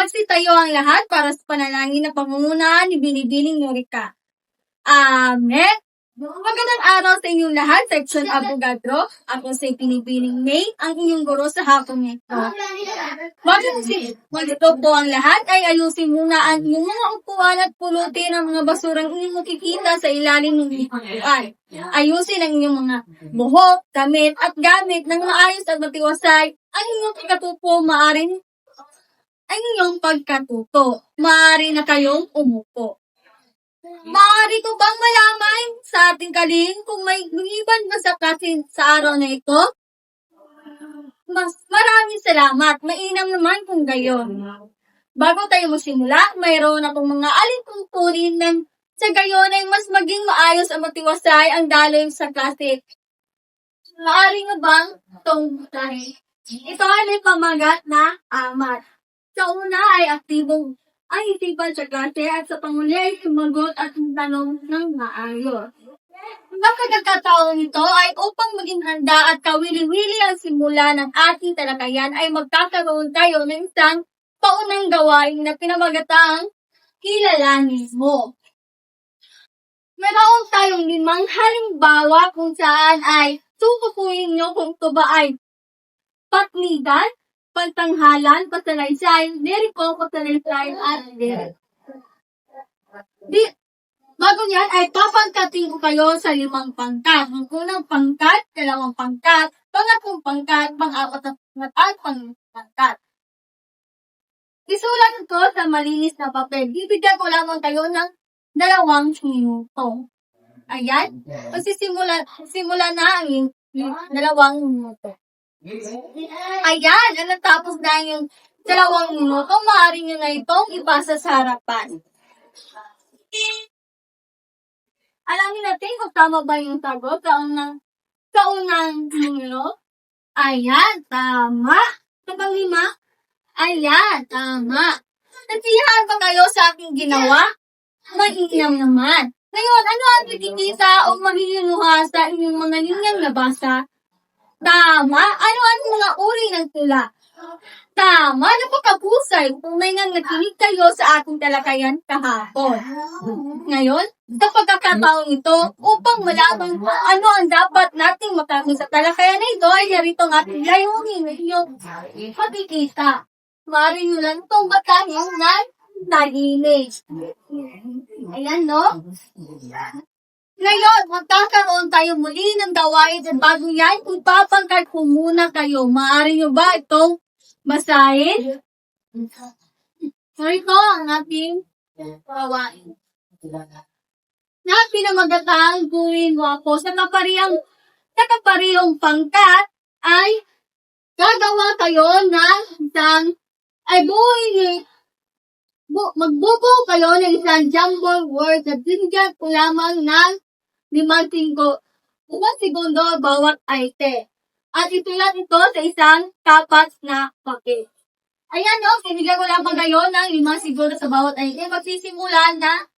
Magsitayo ang lahat para sa panalangin na pangungunahan ni Binibining Norica. Amen. Magandang araw sa inyong lahat, Section Avogadro. Ako si Binibining May, ang inyong guro sa hapong ito. Bago po ang lahat, ay ayusin muna ang inyong mga upuan at pulutin ang mga basurang inyong makikita sa ilalim ng inyong upuan. Ayusin ang inyong mga buhok, damit at gamit ng maayos at matiwasay. Ang inyong pagkatupo, maaari na kayong umupo. Maaari ko bang malaman sa ating kaling kung may lumiban ba sa klase sa araw na ito? Maraming salamat. Mainam naman kung gayon. Bago tayo magsimula, mayroon akong mga alintungtunin ng sa gayon ay mas maging maayos at matiwasay ang daloy sa klase. Maaari nga bang itong klase? Ito ay may pamagat na amat. Sa una ay aktibong isipan sa klase at sa panghuli ay sumagot at tanong ng maayos. Ang pagkakataon nito ay upang maging handa at kawili-wili ang simula ng ating talakayan ay magkakaroon tayo ng isang paunang gawain na pinamagatang kilalanin mo. Meron tayong 5 halimbawa kung saan ay tutukuyin nyo kung ito ba ay patligan, pagtanghalan, pasalaysay, liriko, pasalaysay, at lirik. Bago yan ay papangkatin ko kayo sa 5 pangkat. Ang unang pangkat, 2 pangkat, pangatlong pangkat, pang-4 na pangkat, at pang-pangkat. Isulat ito sa malinis na papel. Bibigyan ko lamang kayo ng 2 minuto. Ayan. Simula na ang 2 minuto. Ayan, natapos na yung 2 minuto, maaari nyo na itong ipasa sa harapan. Alamin natin kung tama ba yung sagot sa unang numero. Ayan, tama. Sa pang-5, ayan, tama. Nagsiyahan ba kayo sa aking ginawa? Mainam naman. Ngayon, ano ang nakikita o mahihinuha sa inyong mga linyang nabasa? Tama. Ano ang mga uri ng tula? Tama. Napakahusay. Kung may nang nakinig kayo sa ating talakayan kahapon. Ngayon, sa pagkakataon ito, upang malaman kung ano ang dapat nating makamit sa talakayan na ito, ay narito ang ating layunin na iyong makikita. Maaari nyo lang itong batahin ng tahimik. Ayan, no? Ngayon, magkakaroon tayo muli ng gawain at bago yan, kung papangkat ko muna kayo, maaari nyo ba itong basahin? Ito ang ating gawain. Na pinamagatang gawin mo ako sa kaparihong pangkat ay gagawa kayo ng isang magbubuo kayo ng isang jumble word na binigyan ko lamang ng 5 segundo bawat item. At itulat ito sa isang kapas na papel. Ayan, no? Binigyan ko lamang kayo ng 5 segundo sa bawat item. Magsisimula na.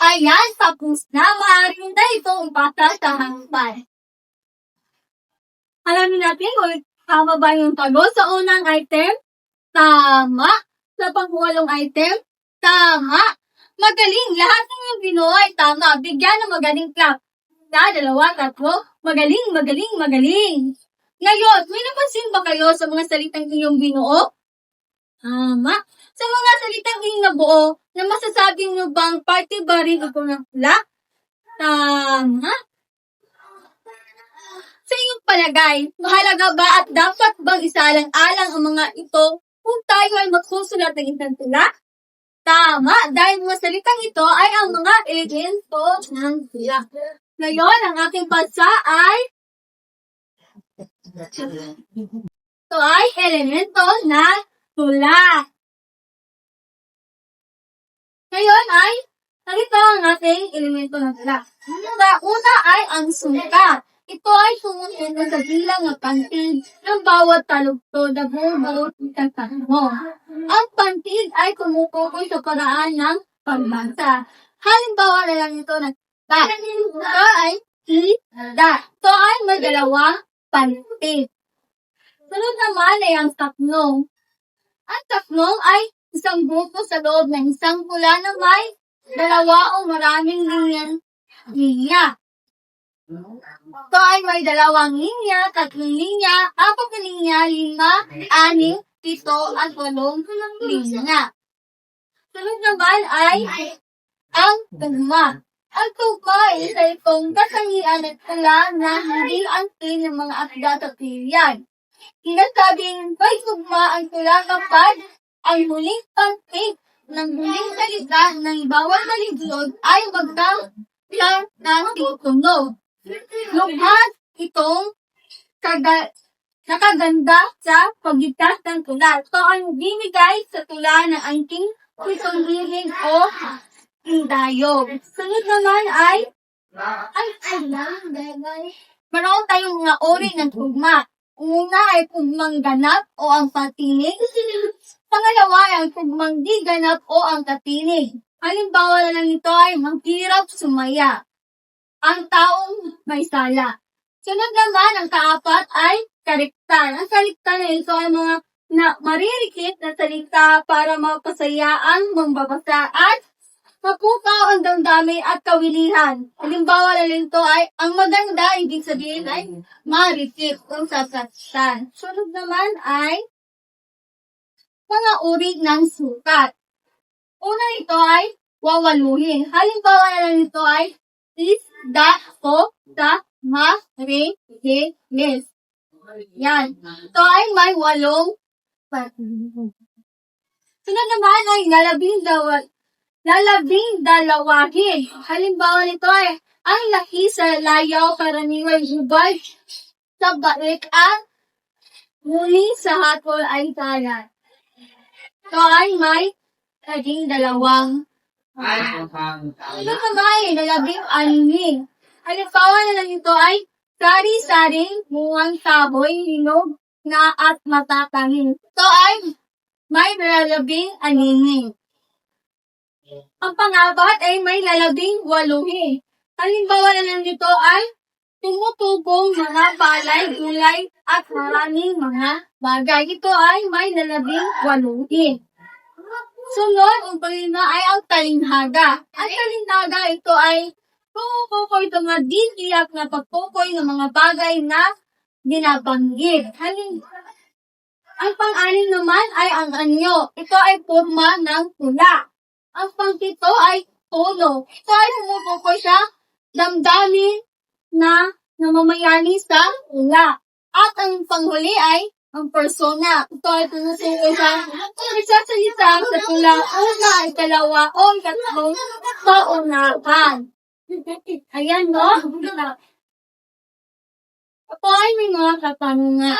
Ayan, tapos na. Maaari na itong ipasa sa hangpan. Alamin natin kung tama ba yung sagot sa unang item? Tama. Sa pang-8 item? Tama. Magaling. Lahat ng yung binuo ay tama. Bigyan ng magaling clap. 1, 2, 3. Magaling, magaling, magaling. Ngayon, may napansin ba kayo sa mga salitang inyong binuo? Tama. Sa mga salitang inyong nabuo, na masasabi nyo bang parte ba rin ito ng tula? Tama. Sa inyong palagay, mahalaga ba at dapat bang isalang-alang ang mga ito kung tayo ay magsusulat ng isang tula? Tama, dahil mga salitang ito ay ang mga elemento ng tula. Ngayon, ang aking bansa ay ito ay elemento ng tula. Ngayon ay narito ang ating elemento ng tula. Una ay ang sungka. Ito ay sumunod sa bilang ng pantig ng bawat talugtod na bumubuo ng takbo. Ang pantig ay kumukukoy sa paraan ng pagbasa. Halimbawa na lang ito ng ta. Ito ay da. Ito ay may 2 pantig. Sunod naman ay ang takno. Ang tatlong ay isang buto sa loob ng isang tula na may dalawa o maraming linya. Ito ay may dalawang linya, tatlong linya, apat na linya, 5, 6, 7, at 8 linya. Sunod naman ay ang tugma. Ang tugma ay isa itong kasangian at tula na hindi angkin ng mga akdat at tiliyan. Sinasabing may tugma ang tula kapag ang huling pangkit ng huling salita ng bawat baliglod ay magkakita ng tutunog. Lubhas itong nakaganda sa pagligtas ng tula. Ito ang binigay sa tula ng angking pitong o indayog. Sunod naman ay meron tayong mga uri ng tugma. Una ay tugmang ganap o ang patinig. Pangalawa ay ang tugmang di ganap o ang katinig. Halimbawa na lang ito ay maghirap sumaya. Ang taong may sala. Sunod naman, ang kaapat ay kaliktan. Ang kaliktan na ito ay mga maririkit na salita para mapasaya ang mambabasa at mapukaw ang damdamin at kawilihan. Halimbawa na ito ay ang maganda, ibig sabihin ay marikit kung sasaktan. Sunod naman ay mga uri ng sukat. Una ito ay wawaluhin. Halimbawa na ito ay isda ko sa marilis. Yan. Ito ay may 8 patinig. Sunod naman ay lalabing dalawahin. Halimbawa nito ay ang laki sa layaw karaniwang hubad sa baik ang muli sa hatol ay kalat. Ito ay may naging 2. Sunod naman ay lalabing anim. Halimbawa na lang ito ay sari-saring muwang saboy, hinog na at matatangin. Ito ay may lalabing 6. Ang pangapat ay may lalabing 8. Halimbawa na lang dito ay tumutubong mga palay, gulay, at maraming mga bagay. Ito ay may lalabing 8. Sunod, ang panglima ay ang talinghaga. Ang talinghaga ito ay pumupukoy ito nga di tiyak na pagpukoy ng mga bagay na binabanggit. Ang pang-anim naman ay ang anyo. Ito ay forma ng tula. Ang pang-7 ay tono. Ito ay pumupukoy sa damdamin na namamayani sa tula. At ang panghuli ay ang persona. Ito ay tumutukoy sa nagsasalita sa tula. Una ay 2 o 3 paunahan. Ayan, no? Ako ay may mga katanungan.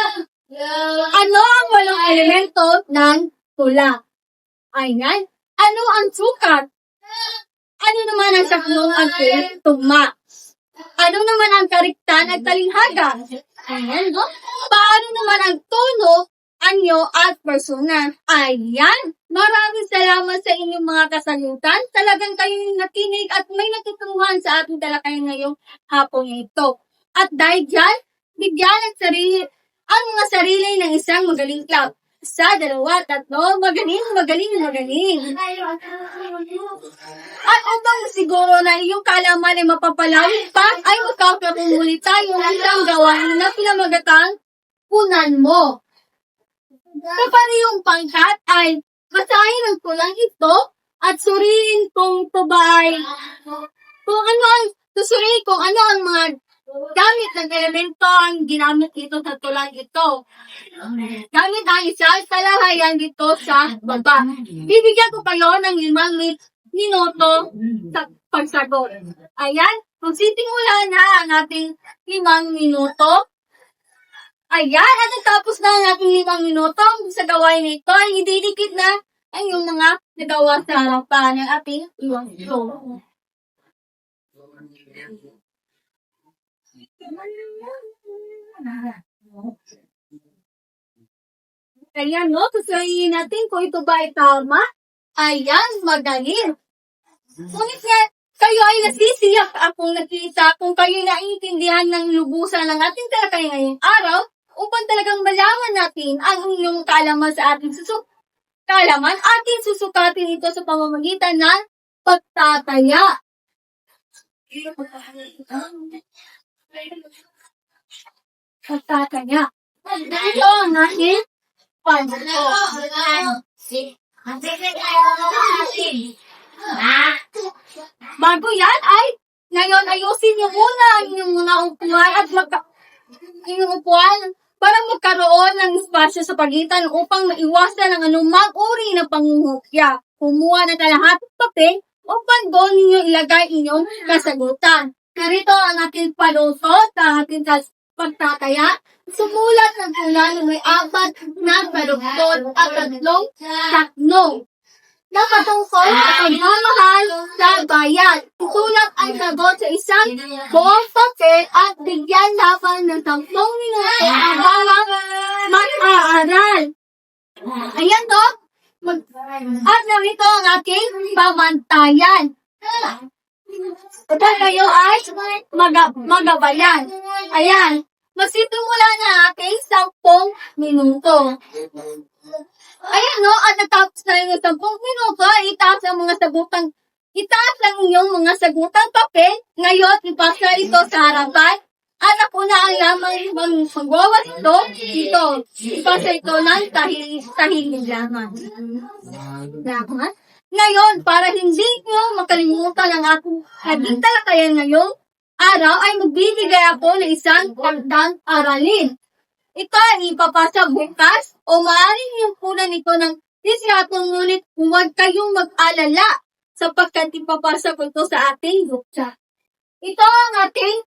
Ano ang 8 elemento ng tula? Ayan. Ano ang sukat? Ano naman ang saklong at tugma? Ano naman ang kariktan at talinghaga? Ayan, no? Paano naman ang tono, anyo, at persona? Ayan! Maraming salamat sa inyong mga kasagutan. Talagang kayo nakinig at may natutunan sa ating talakay ngayong hapon ito. At dahil dyan, bigyan ang mga sarili ng isang magaling club. 1, 2, 3, magaling. At upang siguro na iyong kalaman ay mapapalawig pa, ay magkakaroon muli tayo ng isang gawain na pinamagatang punan mo. Sa parehong pangkat ay basahin ang tulang ito at suriin kung ito ba ay susuriin kung ano ang mga gamit ng elemento ang ginamit dito sa tulang ito. Gamit ang isa sa lahayan dito sa baba. Bibigyan ko kayo ng 5 minuto sa pagsagot. Ayan, magsisimula na ang ating 5 minuto. Ayan, at natapos na ang ating 5 minuto. Sa gawain ito ay ididikit na ang yung mga nagawa sa harapan ng ating minuto. Ayan, no? Tusayin natin kung ito ba ay tama. Ayan, magaling. Ngunit nga, kayo ay nasisiyak akong nakita kung kayo naiintindihan ng lubusan ng ating talakay ngayong araw upang talagang malaman natin ang inyong kaalaman sa ating kaalaman, ating susukatin ito sa pamamagitan ng pagtataya. Pagtataya. Ito ang ating panuto. Bago yan ay, ngayon ayusin niyo muna ang inyong mga upuan at inyong upuan para magkaroon ng espasyo sa pagitan upang maiwasan ang anumang uri ng pangungukya. Kumuha na kalahating papel upang doon ninyo ilagay inyong kasagutan. Narito ang ating palusot sa ating pagtataya. Sumulat ng ulan na may 4 na parugtod at 3 taknong. Nakatungkol sa pagmamahal sa bayan. Isulat ang sagot sa isang buong papel at bigyan laban ng 10 minuto ang bawang mag-aaral. Ayan to. At narito ang aking pamantayan. At kayo ay magabayan. Ayan. Magsisimula na aking 10 minuto. Ayan no, at natapos na yung 10 minuto, itaas ang mga sagutang, itaas ang inyong mga sagutang papel. Ngayon, ipasa ito sa harapan. At ako na ang lamang magwawas ito, dito. Ipasa ito ng tahimik lamang. Ngayon, para hindi nyo makalimutan ang aking naging talakayan ngayong araw, ay magbibigay ako ng isang kantang aralin. Ito ay ipapasa bukas o maaaring yung punan ito ng disyatong, ngunit huwag kayong mag-alala sapagkat ipapasa ko ito sa ating gupsa. Ito ang ating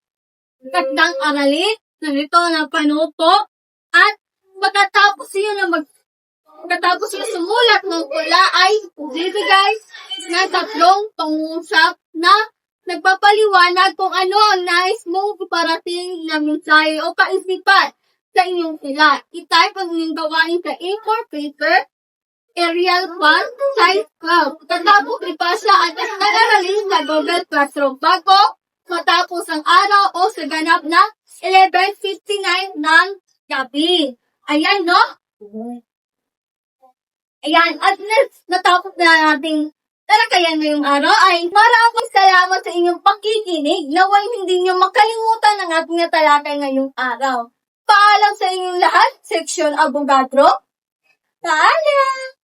kantang aralin, narito na panuto, at pagkatapos nyo sumulat ng pula ay bibigay ng 3 pangusap na nagpapaliwanag kung ano ang nais mong iparating na mensahe o kaisipan sa inyong sila. I-type ang inyong gawain sa A4 paper, Arial 1, size 12. Pagkatapos ipasa at nag-aralin sa Google Classroom bago matapos ang araw o sa ganap na 11:59 ng gabi. Ayan, no? Ayan, at natapos na nating talakayan ngayong araw ay maraming salamat sa inyong pakikinig. Naway hindi nyo makalimutan ang ating natalakay ngayong araw. Paalam sa inyong lahat, Seksyon Abogadro. Paalam!